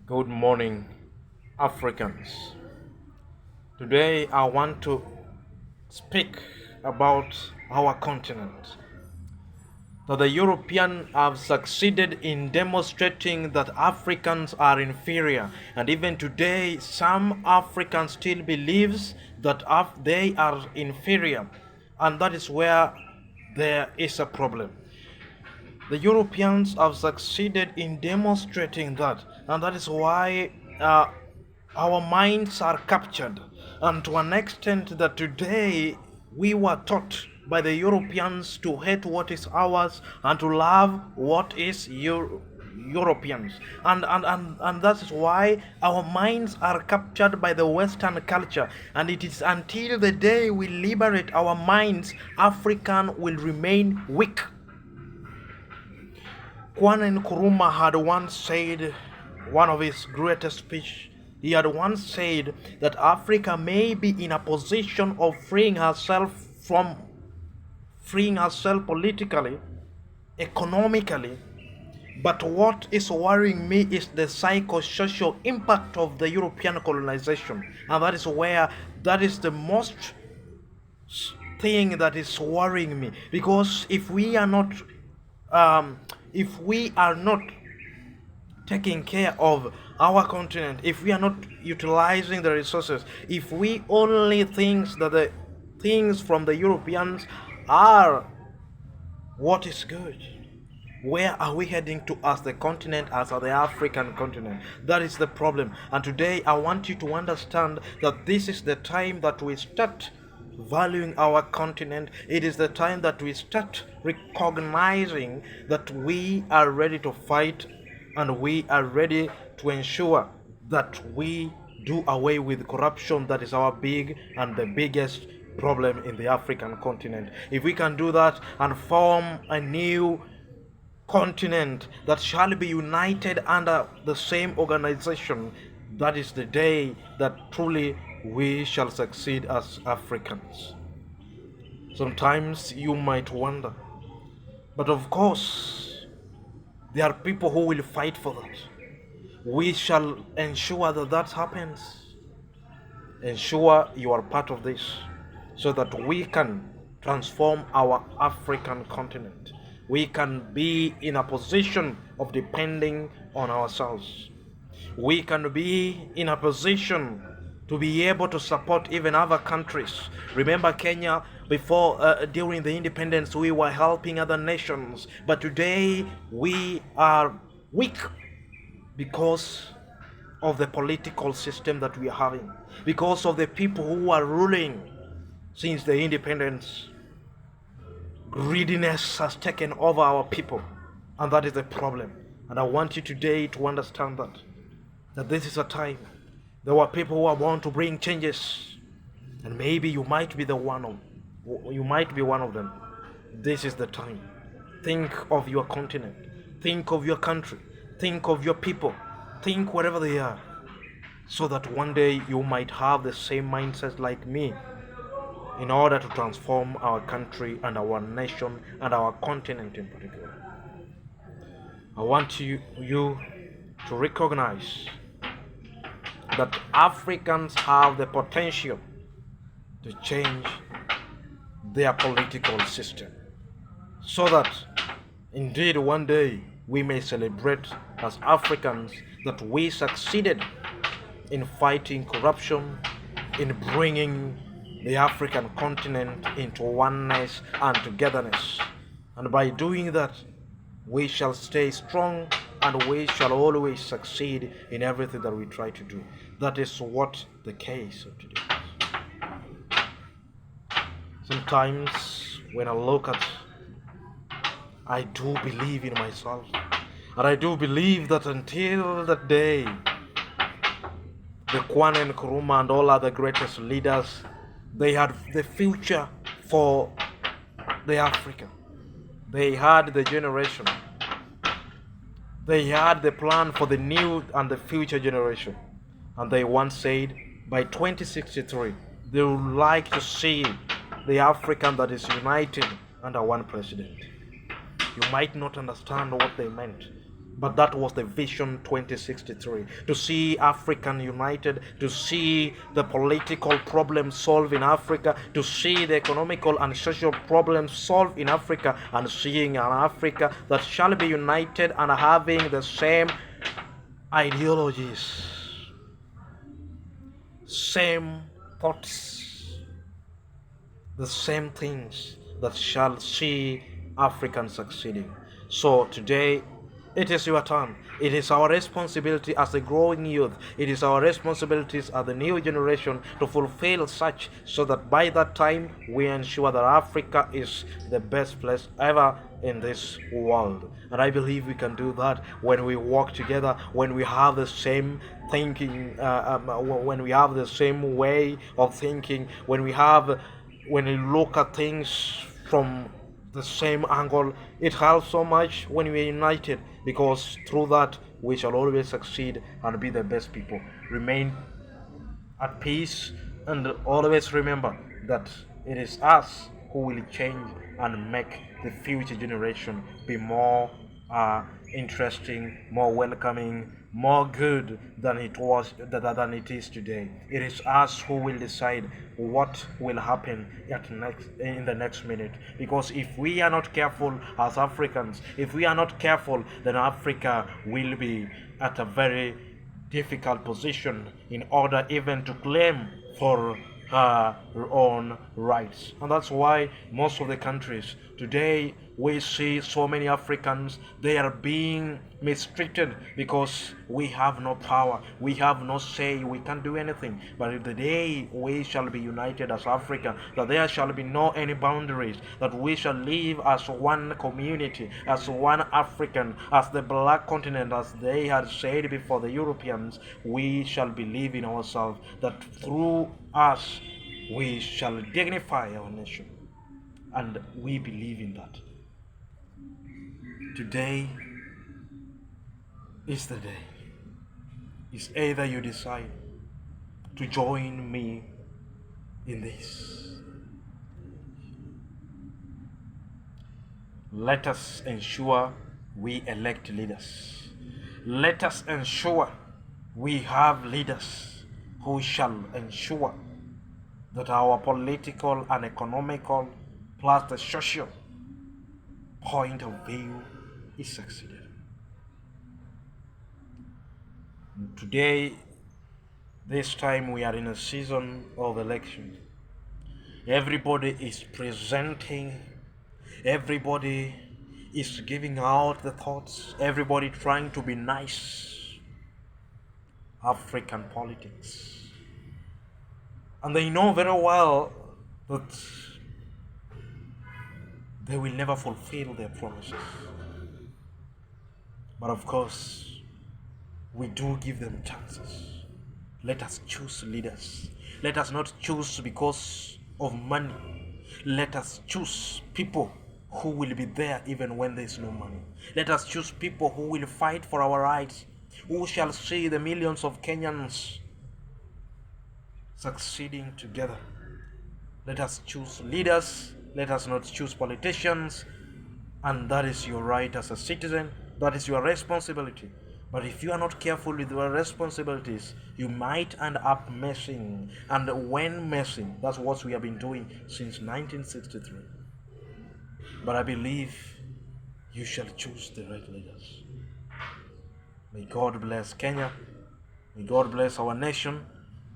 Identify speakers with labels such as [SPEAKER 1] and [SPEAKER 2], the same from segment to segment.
[SPEAKER 1] Good morning, Africans. Today I want to speak about our continent. That the Europeans have succeeded in demonstrating that Africans are inferior, and even today some Africans still believes that they are inferior, and that is where there is a problem. The Europeans have succeeded in demonstrating that, and that is why our minds are captured. And to an extent that today we were taught by the Europeans to hate what is ours and to love what is Europeans. And that is why our minds are captured by the Western culture. And it is until the day we liberate our minds, African will remain weak. Kwame Nkrumah had once said, one of his greatest speech, he had once said that Africa may be in a position of freeing herself politically, economically, but what is worrying me is the psychosocial impact of the European colonization, and that is the most thing that is worrying me, because um, if we are not taking care of our continent, if we are not utilizing the resources, if we only think that the things from the Europeans are what is good, where are we heading to as the continent, as the African continent? That is the problem. And today I want you to understand that this is the time that we start valuing our continent. It is the time that we start recognizing that we are ready to fight, and we are ready to ensure that we do away with corruption. That is our big and the biggest problem in the African continent. If we can do that and form a new continent that shall be united under the same organization, that is the day that truly we shall succeed as Africans. Sometimes you might wonder, but of course, there are people who will fight for that. We shall ensure that that happens. Ensure you are part of this so that we can transform our African continent. We can be in a position of depending on ourselves. We can be in a position to be able to support even other countries. Remember Kenya, before during the independence we were helping other nations, but today we are weak because of the political system that we are having, because of the people who are ruling since the independence. Greediness has taken over our people, and that is the problem. And I want you today to understand that this is a time. There were people who are born to bring changes, and maybe you might be one of them. This is the time. Think of your continent, think of your country, think of your people, think wherever they are, so that one day you might have the same mindset like me, in order to transform our country and our nation and our continent in particular. I want you to recognize that Africans have the potential to change their political system, so that indeed one day we may celebrate as Africans that we succeeded in fighting corruption, in bringing the African continent into oneness and togetherness. And by doing that, we shall stay strong, and we shall always succeed in everything that we try to do. That is what the case of today is. Sometimes when I look at, I do believe in myself, and I do believe that until that day, the Kwame Nkrumah and all other greatest leaders, they had the future for the Africa. They had the generation. They had the plan for the new and the future generation. And they once said by 2063, they would like to see the African that is united under one president. You might not understand what they meant, But that was the Vision 2063, to see African united, to see the political problems solved in Africa, to see the economical and social problems solved in Africa, and seeing an Africa that shall be united and having the same ideologies, same thoughts, the same things that shall see Africans succeeding. So today, it is your turn. It is our responsibility as a growing youth. It is our responsibilities as the new generation to fulfill such, so that by that time we ensure that Africa is the best place ever in this world. And I believe we can do that when we work together, when we have the same thinking, when we have the same way of thinking, when we look at things from the same angle. It helps so much when we are united, because through that we shall always succeed and be the best people. Remain at peace, and always remember that it is us who will change and make the future generation be more interesting, more welcoming, more good than it is today. It is us who will decide what will happen in the next minute. Because if we are not careful as Africans, if we are not careful, then Africa will be at a very difficult position in order even to claim for her own rights. And that's why most of the countries today, we see so many Africans, they are being mistreated because we have no power, we have no say, we can't do anything. But if the day we shall be united as Africa, that there shall be no any boundaries, that we shall live as one community, as one African, as the black continent, as they had said before the Europeans, we shall believe in ourselves that through us we shall dignify our nation. And we believe in that. Today is the day. It's either you decide to join me in this. Let us ensure we elect leaders. Let us ensure we have leaders who shall ensure that our political and economical plus the social point of view is succeeded. Today, this time we are in a season of election. Everybody is presenting, everybody is giving out the thoughts, everybody trying to be nice. African politics. And they know very well that they will never fulfill their promises. But of course, we do give them chances. Let us choose leaders. Let us not choose because of money. Let us choose people who will be there even when there is no money. Let us choose people who will fight for our rights, who shall see the millions of Kenyans succeeding together. Let us choose leaders. Let us not choose politicians. And that is your right as a citizen. That is your responsibility. But if you are not careful with your responsibilities, you might end up messing. And when messing, that's what we have been doing since 1963. But I believe you shall choose the right leaders. May God bless Kenya. May God bless our nation.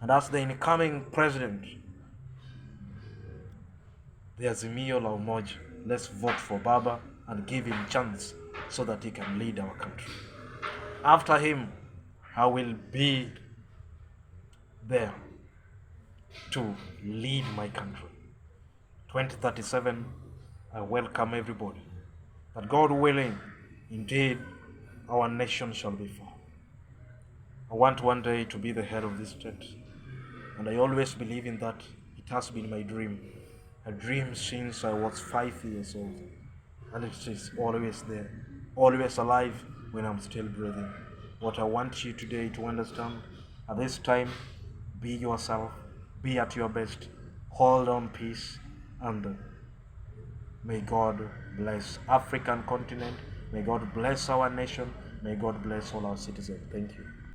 [SPEAKER 1] And as the incoming president, the Azimio la Umoja, let's vote for Baba and give him chance so that he can lead our country. After him, I will be there to lead my country. 2037, I welcome everybody. That God willing, indeed, our nation shall be formed. I want one day to be the head of this state. And I always believe in that. It has been my dream. A dream since I was 5 years old. And it is always there. Always alive when I'm still breathing. What I want you today to understand, at this time, be yourself. Be at your best. Hold on peace. And may God bless African continent. May God bless our nation. May God bless all our citizens. Thank you.